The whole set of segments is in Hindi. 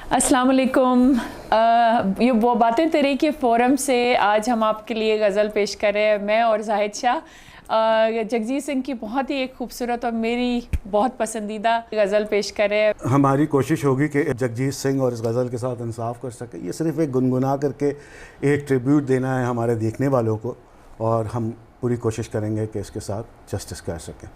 अस्सलाम वालेकुम। ये वो बातें तेरी के फ़ोरम से आज हम आपके लिए गज़ल पेश कर रहे हैं। मैं और जाहिद शाह जगजीत सिंह की बहुत ही एक खूबसूरत और मेरी बहुत पसंदीदा गज़ल पेश कर रहे हैं। हमारी कोशिश होगी कि जगजीत सिंह और इस गज़ल के साथ इंसाफ कर सके। ये सिर्फ़ एक गुनगुना करके एक ट्रिब्यूट देना है हमारे देखने वालों को, और हम पूरी कोशिश करेंगे कि इसके साथ जस्टिस कर सकें।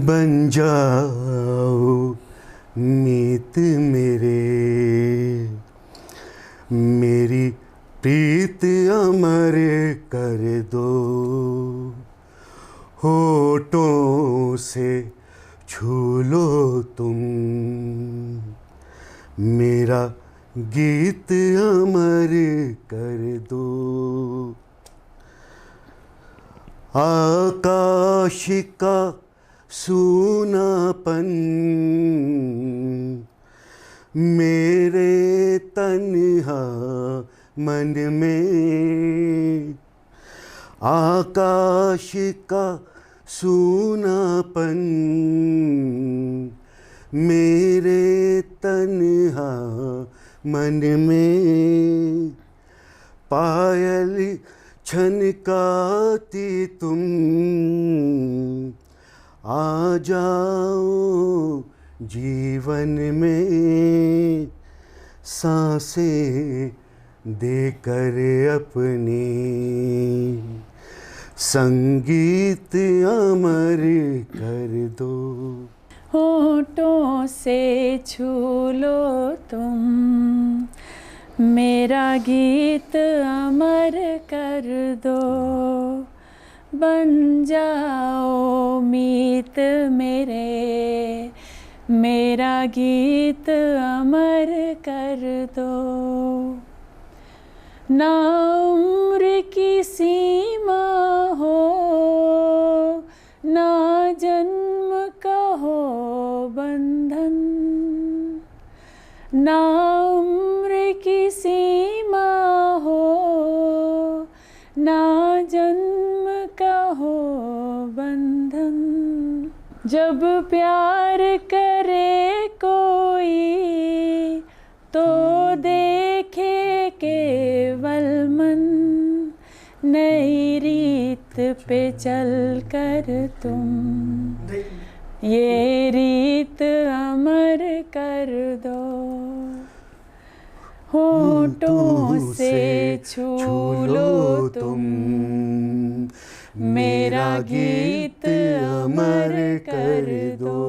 बन जाओ मीत मेरे, मेरी प्रीत अमर कर दो, होठों से छू लो तुम, मेरा गीत अमर कर दो। आकाश का सूनापन मेरे तन्हा मन में, आकाश का सूनापन मेरे तन्हा मन में, पायल छनकाती तुम, आ जाओ जीवन में, सांसें देकर अपनी, संगीत अमर कर दो। होठों से छू लो तुम, मेरा गीत अमर कर दो, बन जाओ मीत मेरे, मेरा गीत अमर कर दो। ना उम्र की सीमा हो, ना जन्म का हो बंधन, ना उम्र की सीमा हो, ना जन्म का हो बंधन, जब प्यार करे कोई तो देखे केवल मन, नई रीत पे चल कर तुम, ये रीत अमर कर दो। होठों से छू लो तुम, मेरा गीत अमर कर दो।